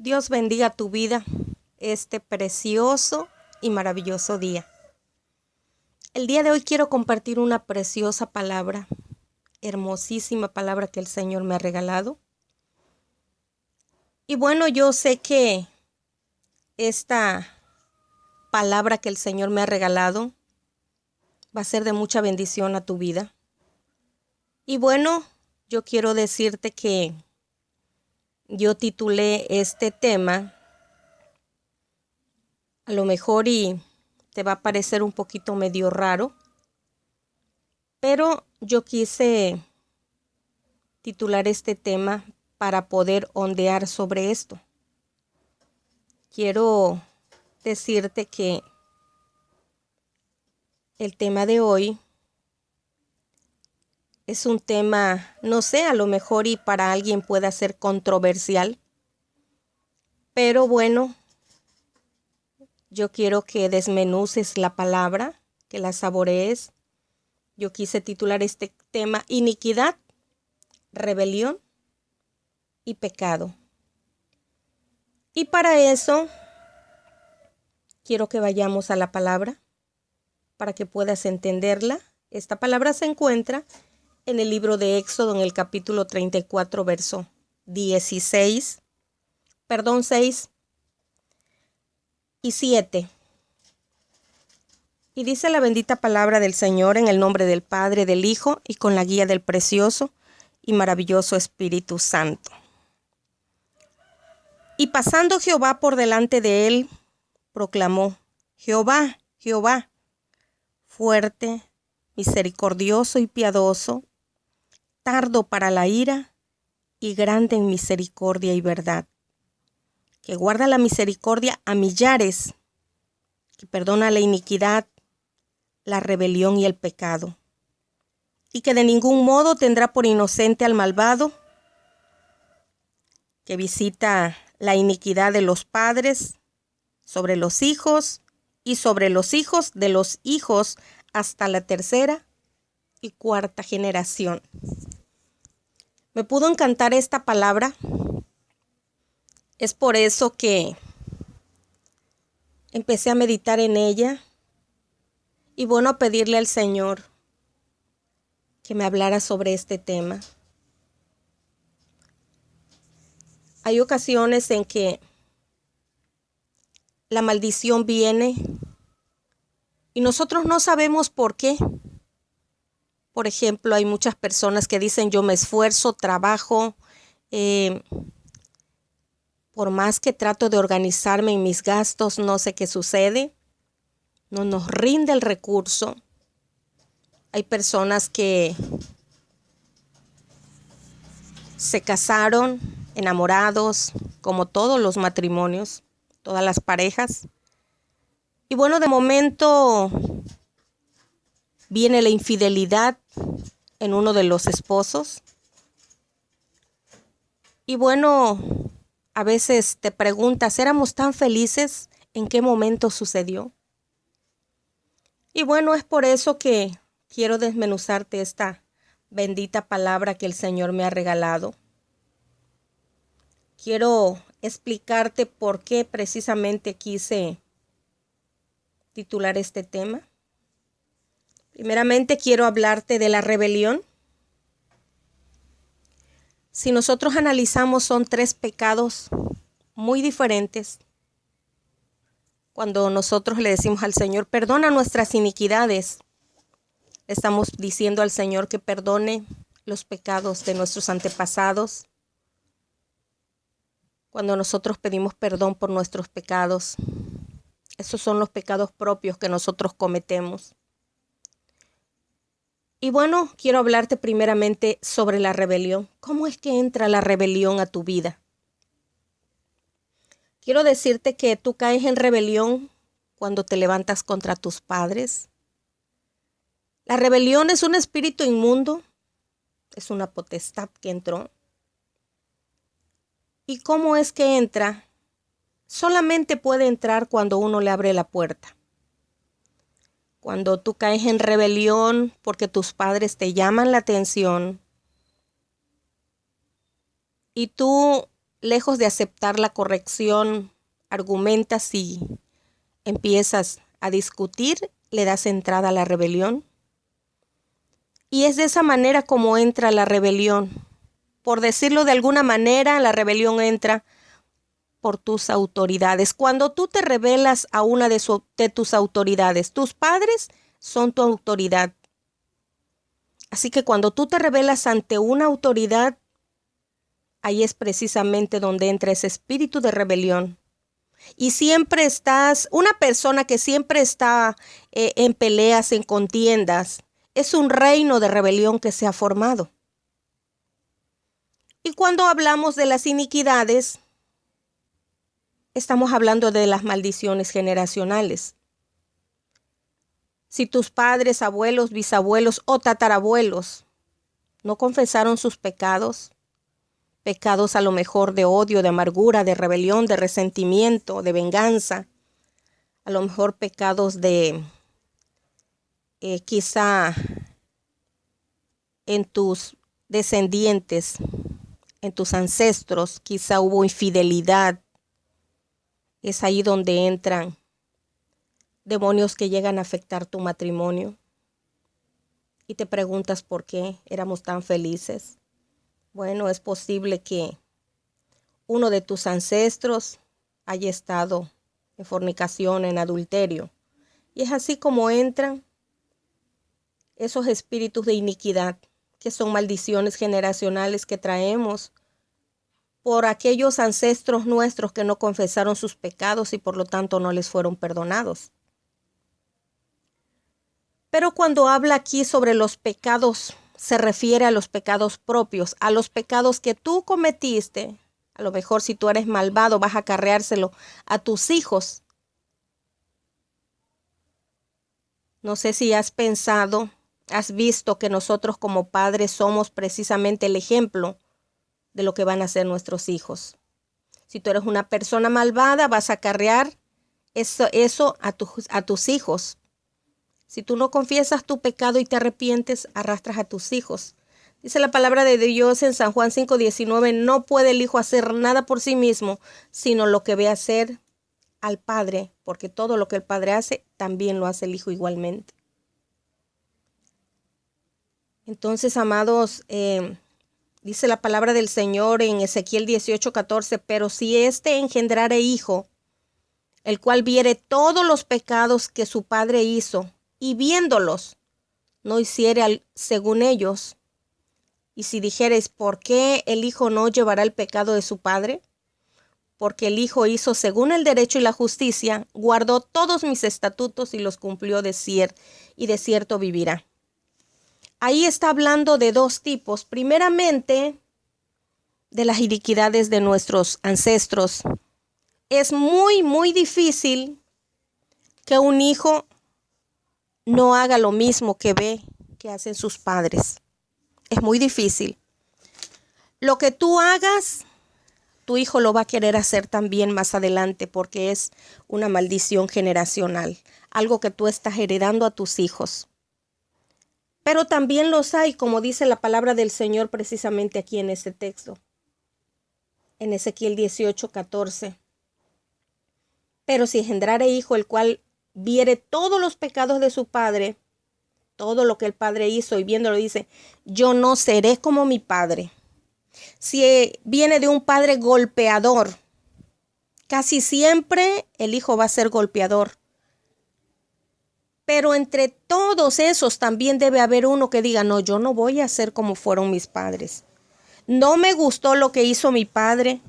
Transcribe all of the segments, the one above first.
Dios bendiga tu vida este precioso y maravilloso día. El día de hoy quiero compartir una preciosa palabra, hermosísima palabra que el Señor me ha regalado. Y bueno, yo sé que esta palabra que el Señor me ha regalado va a ser de mucha bendición a tu vida. Y bueno, yo quiero decirte que yo titulé este tema, a lo mejor y te va a parecer un poquito medio raro, pero yo quise titular este tema para poder ondear sobre esto. Quiero decirte que el tema de hoy es un tema, no sé, a lo mejor y para alguien pueda ser controversial, pero bueno, yo quiero que desmenuces la palabra, que la saborees. Yo quise titular este tema Iniquidad, Rebelión y Pecado. Y para eso quiero que vayamos a la palabra para que puedas entenderla. Esta palabra se encuentra en el libro de Éxodo, en el capítulo 34, verso 6 y 7. Y dice la bendita palabra del Señor en el nombre del Padre, del Hijo y con la guía del precioso y maravilloso Espíritu Santo. Y pasando Jehová por delante de él, proclamó: Jehová, Jehová, fuerte, misericordioso y piadoso, tardo para la ira y grande en misericordia y verdad, que guarda la misericordia a millares, que perdona la iniquidad, la rebelión y el pecado, y que de ningún modo tendrá por inocente al malvado, que visita la iniquidad de los padres sobre los hijos y sobre los hijos de los hijos hasta la tercera y cuarta generación. Me pudo encantar esta palabra. Es por eso que empecé a meditar en ella y bueno, a pedirle al Señor que me hablara sobre este tema. Hay ocasiones en que la maldición viene y nosotros no sabemos por qué. Por ejemplo, hay muchas personas que dicen: yo me esfuerzo, trabajo, por más que trato de organizarme en mis gastos, no sé qué sucede, no nos rinde el recurso. Hay personas que se casaron enamorados, como todos los matrimonios, todas las parejas. Y bueno, de momento viene la infidelidad en uno de los esposos. Y bueno, a veces te preguntas, ¿éramos tan felices? ¿En qué momento sucedió? Y bueno, es por eso que quiero desmenuzarte esta bendita palabra que el Señor me ha regalado. Quiero explicarte por qué precisamente quise titular este tema. Primeramente quiero hablarte de la rebelión. Si nosotros analizamos, son tres pecados muy diferentes. Cuando nosotros le decimos al Señor: perdona nuestras iniquidades, estamos diciendo al Señor que perdone los pecados de nuestros antepasados. Cuando nosotros pedimos perdón por nuestros pecados, esos son los pecados propios que nosotros cometemos. Y bueno, quiero hablarte primeramente sobre la rebelión. ¿Cómo es que entra la rebelión a tu vida? Quiero decirte que tú caes en rebelión cuando te levantas contra tus padres. La rebelión es un espíritu inmundo, es una potestad que entró. ¿Y cómo es que entra? Solamente puede entrar cuando uno le abre la puerta. Cuando tú caes en rebelión porque tus padres te llaman la atención y tú lejos de aceptar la corrección, argumentas y empiezas a discutir, le das entrada a la rebelión. Y es de esa manera como entra la rebelión. Por decirlo de alguna manera, la rebelión entra por tus autoridades. Cuando tú te rebelas a una de tus autoridades, tus padres son tu autoridad. Así que cuando tú te rebelas ante una autoridad, ahí es precisamente donde entra ese espíritu de rebelión. Y siempre estás, una persona que siempre está en peleas, en contiendas, es un reino de rebelión que se ha formado. Y cuando hablamos de las iniquidades, estamos hablando de las maldiciones generacionales. Si tus padres, abuelos, bisabuelos o tatarabuelos no confesaron sus pecados, pecados a lo mejor de odio, de amargura, de rebelión, de resentimiento, de venganza, a lo mejor pecados de quizá en tus descendientes, en tus ancestros, quizá hubo infidelidad. Es ahí donde entran demonios que llegan a afectar tu matrimonio. Y te preguntas por qué éramos tan felices. Bueno, es posible que uno de tus ancestros haya estado en fornicación, en adulterio. Y es así como entran esos espíritus de iniquidad, que son maldiciones generacionales que traemos por aquellos ancestros nuestros que no confesaron sus pecados y por lo tanto no les fueron perdonados. Pero cuando habla aquí sobre los pecados, se refiere a los pecados propios, a los pecados que tú cometiste. A lo mejor si tú eres malvado vas a acarreárselo a tus hijos. No sé si has pensado, has visto que nosotros como padres somos precisamente el ejemplo de lo que van a ser nuestros hijos. Si tú eres una persona malvada, vas a acarrear eso a tus hijos. Si tú no confiesas tu pecado y te arrepientes, arrastras a tus hijos. Dice la palabra de Dios en San Juan 5:19, no puede el hijo hacer nada por sí mismo, sino lo que ve hacer al Padre, porque todo lo que el Padre hace, también lo hace el Hijo igualmente. Entonces, amados, dice la palabra del Señor en Ezequiel 18:14, pero si éste engendrare hijo, el cual viere todos los pecados que su padre hizo, y viéndolos, no hiciere según ellos, y si dijeres, ¿por qué el hijo no llevará el pecado de su padre? Porque el hijo hizo según el derecho y la justicia, guardó todos mis estatutos y los cumplió y de cierto vivirá. Ahí está hablando de dos tipos. Primeramente, de las iniquidades de nuestros ancestros. Es muy, muy difícil que un hijo no haga lo mismo que ve que hacen sus padres. Es muy difícil. Lo que tú hagas, tu hijo lo va a querer hacer también más adelante porque es una maldición generacional, algo que tú estás heredando a tus hijos. Pero también los hay, como dice la palabra del Señor precisamente aquí en este texto, en Ezequiel 18:14. Pero si engendrare hijo, el cual viere todos los pecados de su padre, todo lo que el padre hizo, y viéndolo dice, yo no seré como mi padre. Si viene de un padre golpeador, casi siempre el hijo va a ser golpeador. Pero entre todos esos también debe haber uno que diga, no, yo no voy a ser como fueron mis padres. No me gustó lo que hizo mi padre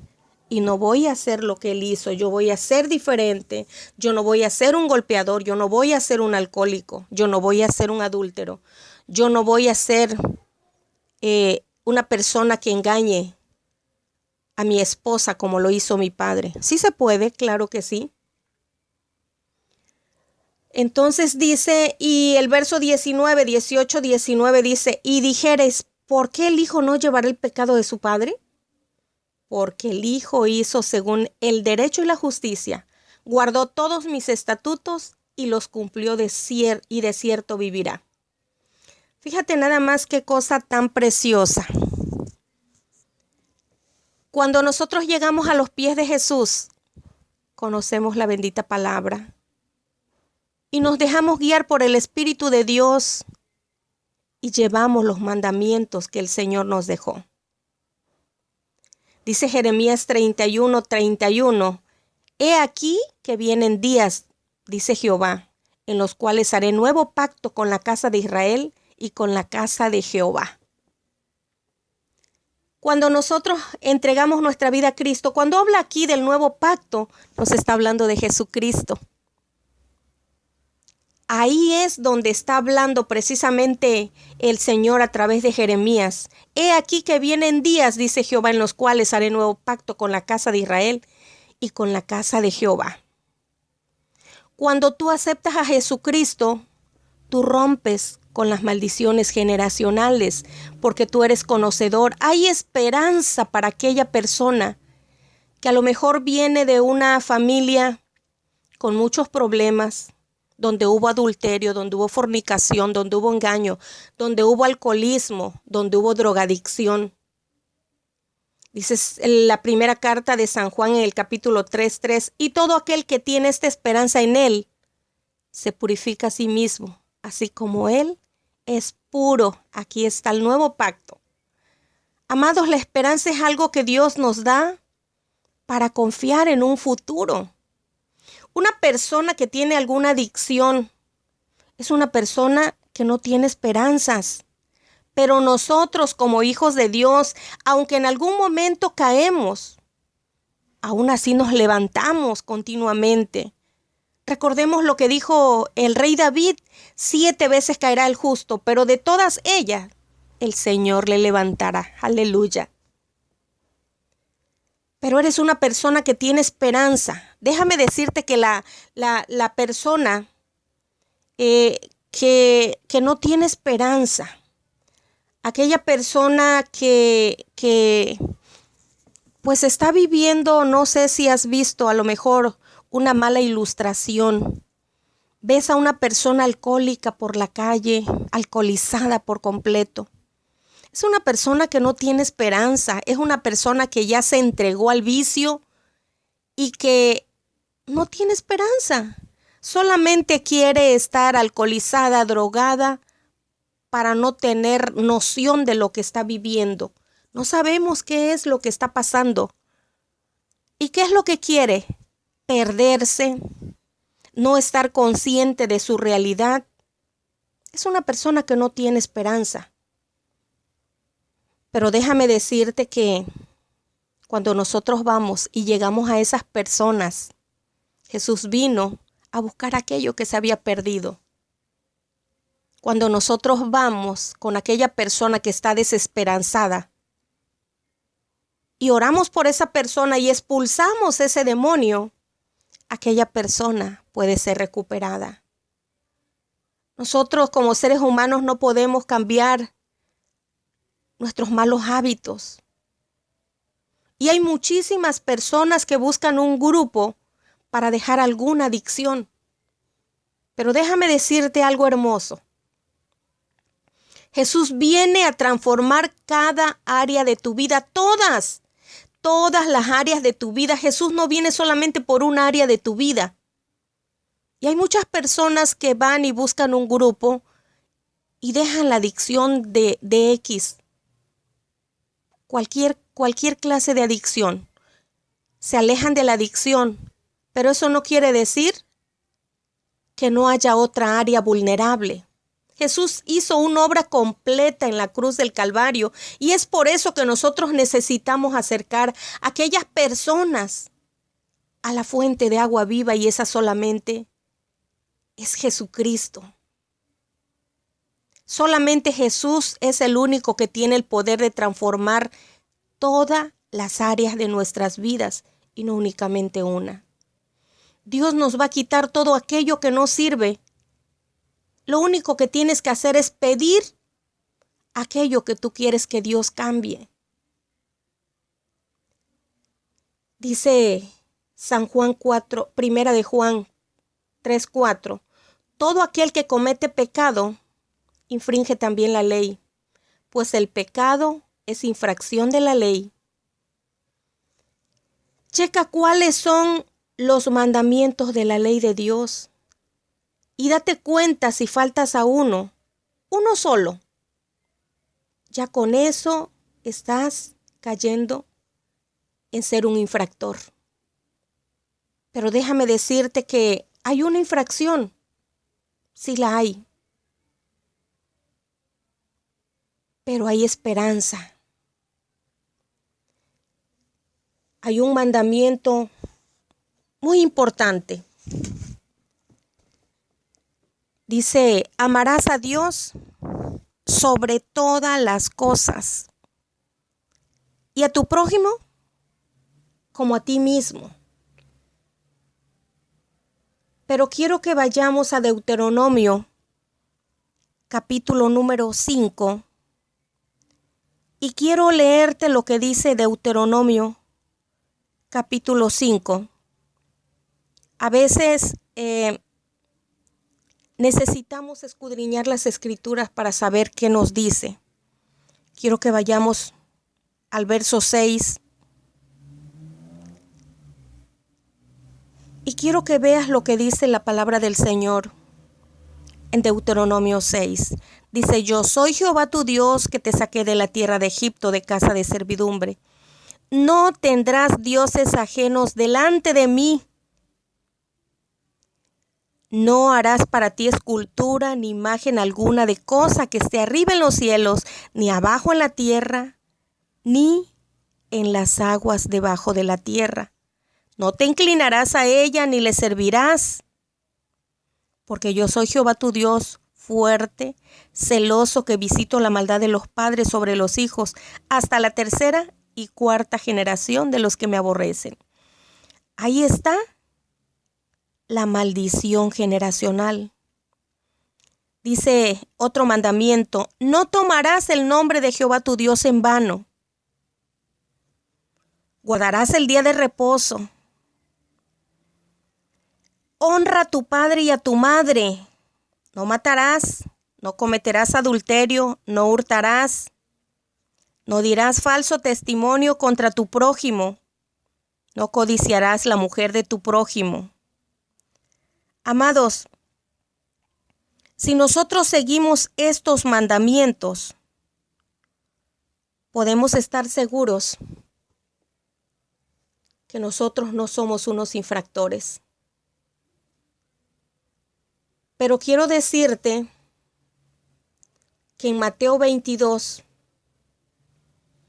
y no voy a hacer lo que él hizo. Yo voy a ser diferente. Yo no voy a ser un golpeador. Yo no voy a ser un alcohólico. Yo no voy a ser un adúltero. Yo no voy a ser una persona que engañe a mi esposa como lo hizo mi padre. ¿Sí se puede? Claro que sí. Entonces dice, y el verso 19 dice, y dijeres, ¿por qué el hijo no llevará el pecado de su padre? Porque el hijo hizo según el derecho y la justicia, guardó todos mis estatutos y los cumplió y de cierto vivirá. Fíjate nada más qué cosa tan preciosa. Cuando nosotros llegamos a los pies de Jesús, conocemos la bendita palabra y nos dejamos guiar por el Espíritu de Dios y llevamos los mandamientos que el Señor nos dejó. Dice Jeremías 31:31, he aquí que vienen días, dice Jehová, en los cuales haré nuevo pacto con la casa de Israel y con la casa de Jehová. Cuando nosotros entregamos nuestra vida a Cristo, cuando habla aquí del nuevo pacto, nos está hablando de Jesucristo. Ahí es donde está hablando precisamente el Señor a través de Jeremías. He aquí que vienen días, dice Jehová, en los cuales haré nuevo pacto con la casa de Israel y con la casa de Jehová. Cuando tú aceptas a Jesucristo, tú rompes con las maldiciones generacionales, porque tú eres conocedor. Hay esperanza para aquella persona que a lo mejor viene de una familia con muchos problemas, donde hubo adulterio, donde hubo fornicación, donde hubo engaño, donde hubo alcoholismo, donde hubo drogadicción. Dice la primera carta de San Juan en el capítulo 3:3, y todo aquel que tiene esta esperanza en él se purifica a sí mismo, así como él es puro. Aquí está el nuevo pacto. Amados, la esperanza es algo que Dios nos da para confiar en un futuro. Una persona que tiene alguna adicción es una persona que no tiene esperanzas. Pero nosotros como hijos de Dios, aunque en algún momento caemos, aún así nos levantamos continuamente. Recordemos lo que dijo el rey David: 7 veces caerá el justo, pero de todas ellas el Señor le levantará. Aleluya. Pero eres una persona que tiene esperanza. Déjame decirte que la persona que no tiene esperanza, aquella persona que pues está viviendo, no sé si has visto a lo mejor una mala ilustración. Ves a una persona alcohólica por la calle, alcoholizada por completo. Es una persona que no tiene esperanza, es una persona que ya se entregó al vicio y que no tiene esperanza. Solamente quiere estar alcoholizada, drogada, para no tener noción de lo que está viviendo. No sabemos qué es lo que está pasando. ¿Y qué es lo que quiere? Perderse, no estar consciente de su realidad. Es una persona que no tiene esperanza. Pero déjame decirte que cuando nosotros vamos y llegamos a esas personas, Jesús vino a buscar aquello que se había perdido. Cuando nosotros vamos con aquella persona que está desesperanzada y oramos por esa persona y expulsamos ese demonio, aquella persona puede ser recuperada. Nosotros como seres humanos no podemos cambiar nuestros malos hábitos. Y hay muchísimas personas que buscan un grupo para dejar alguna adicción. Pero déjame decirte algo hermoso. Jesús viene a transformar cada área de tu vida, todas las áreas de tu vida. Jesús no viene solamente por un área de tu vida. Y hay muchas personas que van y buscan un grupo y dejan la adicción de X. Cualquier clase de adicción. Se alejan de la adicción, pero eso no quiere decir que no haya otra área vulnerable. Jesús hizo una obra completa en la cruz del Calvario y es por eso que nosotros necesitamos acercar a aquellas personas a la fuente de agua viva, y esa solamente es Jesucristo. Solamente Jesús es el único que tiene el poder de transformar todas las áreas de nuestras vidas y no únicamente una. Dios nos va a quitar todo aquello que no sirve. Lo único que tienes que hacer es pedir aquello que tú quieres que Dios cambie. Dice San Juan 4, primera de Juan 3:4. Todo aquel que comete pecado infringe también la ley, pues el pecado es infracción de la ley. Checa cuáles son los mandamientos de la ley de Dios y date cuenta si faltas a uno solo. Ya con eso estás cayendo en ser un infractor. Pero déjame decirte que hay una infracción, sí la hay, pero hay esperanza. Hay un mandamiento muy importante. Dice, amarás a Dios sobre todas las cosas y a tu prójimo como a ti mismo. Pero quiero que vayamos a Deuteronomio, capítulo número 5, y quiero leerte lo que dice Deuteronomio, capítulo 5. A veces necesitamos escudriñar las escrituras para saber qué nos dice. Quiero que vayamos al verso 6. Y quiero que veas lo que dice la palabra del Señor en Deuteronomio 6. Dice, yo soy Jehová tu Dios que te saqué de la tierra de Egipto, de casa de servidumbre. No tendrás dioses ajenos delante de mí. No harás para ti escultura ni imagen alguna de cosa que esté arriba en los cielos, ni abajo en la tierra, ni en las aguas debajo de la tierra. No te inclinarás a ella ni le servirás, porque yo soy Jehová tu Dios, fuerte, celoso, que visito la maldad de los padres sobre los hijos, hasta la tercera y cuarta generación de los que me aborrecen. Ahí está la maldición generacional. Dice otro mandamiento, no tomarás el nombre de Jehová tu Dios en vano. Guardarás el día de reposo. Honra a tu padre y a tu madre. No matarás, no cometerás adulterio, no hurtarás, no dirás falso testimonio contra tu prójimo, no codiciarás la mujer de tu prójimo. Amados, si nosotros seguimos estos mandamientos, podemos estar seguros que nosotros no somos unos infractores. Pero quiero decirte que en Mateo 22,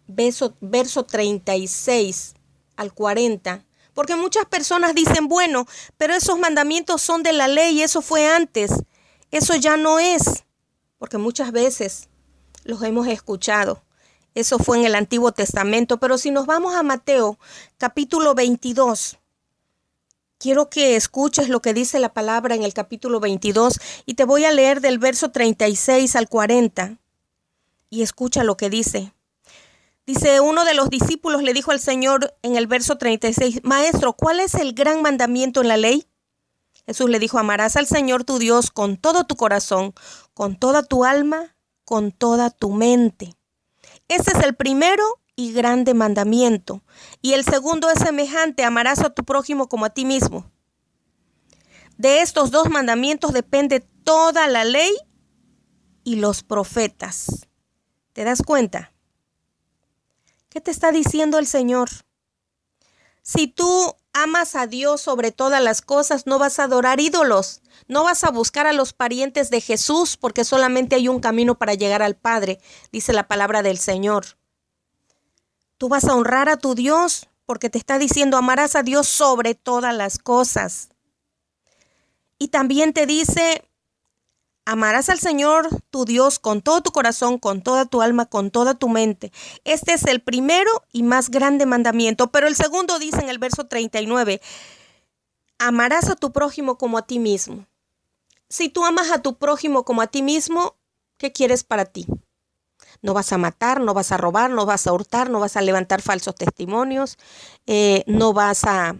verso 36 al 40, porque muchas personas dicen, bueno, pero esos mandamientos son de la ley, eso fue antes, eso ya no es, porque muchas veces los hemos escuchado. Eso fue en el Antiguo Testamento, pero si nos vamos a Mateo, capítulo 22, quiero que escuches lo que dice la palabra en el capítulo 22 y te voy a leer del verso 36 al 40 y escucha lo que dice. Dice, uno de los discípulos le dijo al Señor en el verso 36, Maestro, ¿cuál es el gran mandamiento en la ley? Jesús le dijo, amarás al Señor tu Dios con todo tu corazón, con toda tu alma, con toda tu mente. Ese es el primero y grande mandamiento. Y el segundo es semejante, amarás a tu prójimo como a ti mismo. De estos dos mandamientos depende toda la ley y los profetas. ¿Te das cuenta? ¿Qué te está diciendo el Señor? Si tú amas a Dios sobre todas las cosas, no vas a adorar ídolos, no vas a buscar a los parientes de Jesús, porque solamente hay un camino para llegar al Padre, dice la palabra del Señor. Tú vas a honrar a tu Dios, porque te está diciendo amarás a Dios sobre todas las cosas. Y también te dice, amarás al Señor tu Dios con todo tu corazón, con toda tu alma, con toda tu mente. Este es el primero y más grande mandamiento. Pero el segundo dice en el verso 39, amarás a tu prójimo como a ti mismo. Si tú amas a tu prójimo como a ti mismo, ¿qué quieres para ti? No vas a matar, no vas a robar, no vas a hurtar, no vas a levantar falsos testimonios, no vas a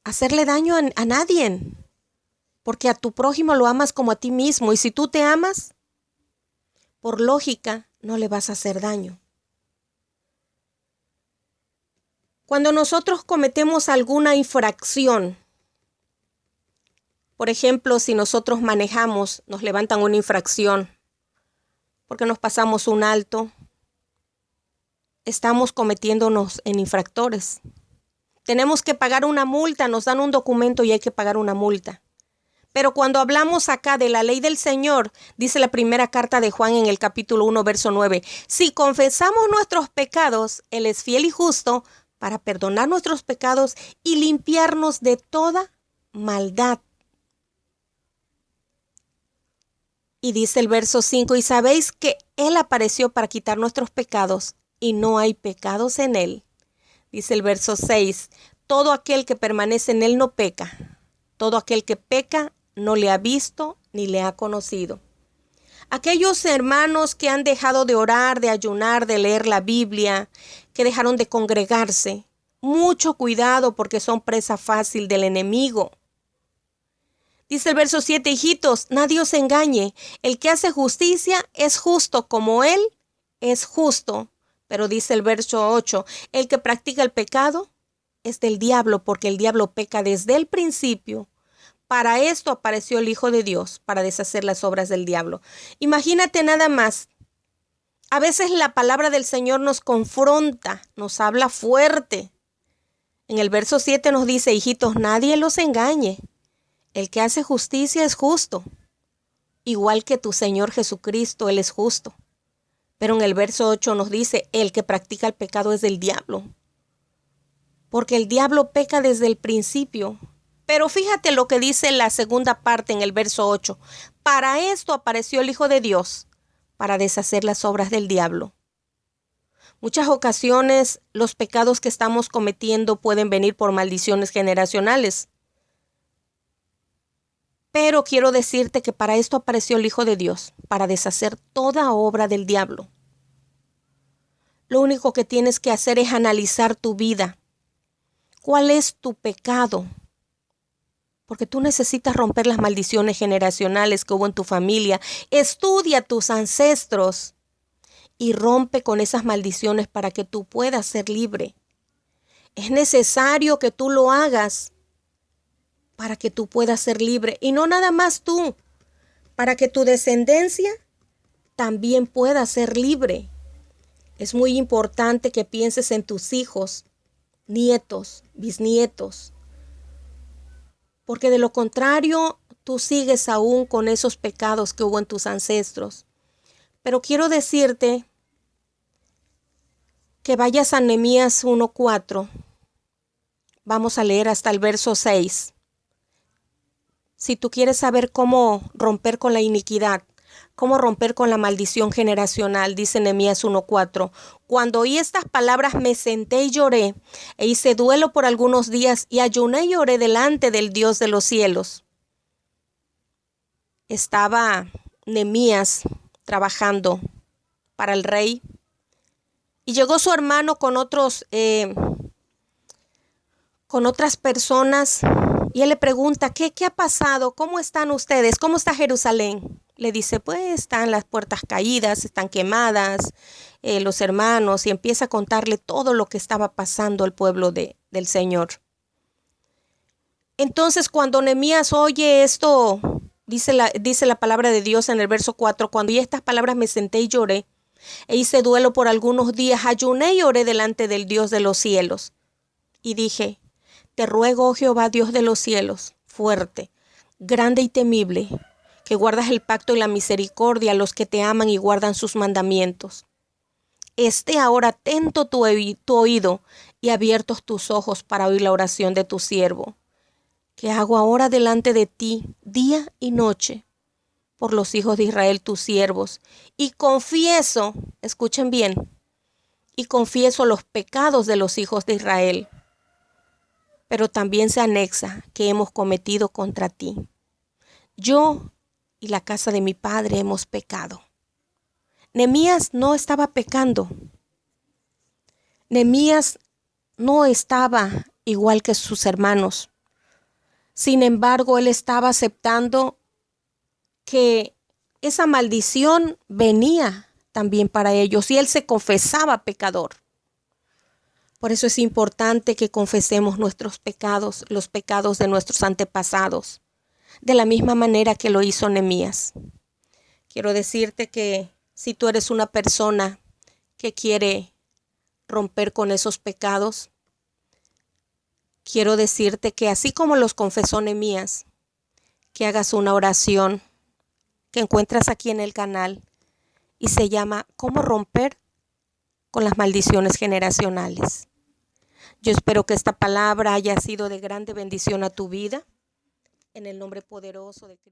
hacerle daño a nadie. Porque a tu prójimo lo amas como a ti mismo. Y si tú te amas, por lógica, no le vas a hacer daño. Cuando nosotros cometemos alguna infracción, por ejemplo, si nosotros manejamos, nos levantan una infracción porque nos pasamos un alto, estamos cometiéndonos en infractores. Tenemos que pagar una multa, nos dan un documento y hay que pagar una multa. Pero cuando hablamos acá de la ley del Señor, dice la primera carta de Juan en el capítulo 1, verso 9, si confesamos nuestros pecados, Él es fiel y justo para perdonar nuestros pecados y limpiarnos de toda maldad. Y dice el verso 5, y sabéis que Él apareció para quitar nuestros pecados y no hay pecados en Él. Dice el verso 6, todo aquel que permanece en Él no peca. Todo aquel que peca no le ha visto ni le ha conocido. Aquellos hermanos que han dejado de orar, de ayunar, de leer la Biblia, que dejaron de congregarse, mucho cuidado porque son presa fácil del enemigo. Dice el verso 7, hijitos, nadie os engañe. El que hace justicia es justo como Él es justo. Pero dice el verso 8, el que practica el pecado es del diablo, porque el diablo peca desde el principio. Para esto apareció el Hijo de Dios, para deshacer las obras del diablo. Imagínate nada más. A veces la palabra del Señor nos confronta, nos habla fuerte. En el verso 7 nos dice, hijitos, nadie los engañe. El que hace justicia es justo. Igual que tu Señor Jesucristo, Él es justo. Pero en el verso 8 nos dice, el que practica el pecado es del diablo. Porque el diablo peca desde el principio. Pero fíjate lo que dice la segunda parte en el verso 8. Para esto apareció el Hijo de Dios, para deshacer las obras del diablo. Muchas ocasiones los pecados que estamos cometiendo pueden venir por maldiciones generacionales. Pero quiero decirte que para esto apareció el Hijo de Dios, para deshacer toda obra del diablo. Lo único que tienes que hacer es analizar tu vida. ¿Cuál es tu pecado? Porque tú necesitas romper las maldiciones generacionales que hubo en tu familia. Estudia a tus ancestros y rompe con esas maldiciones para que tú puedas ser libre. Es necesario que tú lo hagas para que tú puedas ser libre. Y no nada más tú, para que tu descendencia también pueda ser libre. Es muy importante que pienses en tus hijos, nietos, bisnietos. Porque de lo contrario, tú sigues aún con esos pecados que hubo en tus ancestros. Pero quiero decirte que vayas a Nehemías 1:4. Vamos a leer hasta el verso 6. Si tú quieres saber cómo romper con la iniquidad, cómo romper con la maldición generacional, dice Nehemías 1:4. Cuando oí estas palabras me senté y lloré, e hice duelo por algunos días, y ayuné y oré delante del Dios de los cielos. Estaba Nehemías trabajando para el rey, y llegó su hermano con otras personas, y él le pregunta, ¿qué ha pasado? ¿Cómo están ustedes? ¿Cómo está Jerusalén? Le dice, pues están las puertas caídas, están quemadas, los hermanos, y empieza a contarle todo lo que estaba pasando al pueblo del Señor. Entonces, cuando Nehemías oye esto, dice la palabra de Dios en el verso 4, cuando oí estas palabras me senté y lloré, e hice duelo por algunos días, ayuné y oré delante del Dios de los cielos. Y dije, te ruego, oh Jehová, Dios de los cielos, fuerte, grande y temible, que guardas el pacto y la misericordia a los que te aman y guardan sus mandamientos. Esté ahora atento tu oído y abiertos tus ojos para oír la oración de tu siervo, que hago ahora delante de ti día y noche por los hijos de Israel tus siervos, y confieso, escuchen bien, y confieso los pecados de los hijos de Israel. Pero también se anexa que hemos cometido contra ti. Yo y la casa de mi padre hemos pecado. Nehemías no estaba pecando. Nehemías no estaba igual que sus hermanos. Sin embargo, él estaba aceptando que esa maldición venía también para ellos y él se confesaba pecador. Por eso es importante que confesemos nuestros pecados, los pecados de nuestros antepasados, de la misma manera que lo hizo Nehemías. Quiero decirte que si tú eres una persona que quiere romper con esos pecados, quiero decirte que así como los confesó Nehemías, que hagas una oración que encuentras aquí en el canal y se llama ¿Cómo romper con las maldiciones generacionales? Yo espero que esta palabra haya sido de grande bendición a tu vida, en el nombre poderoso de Cristo.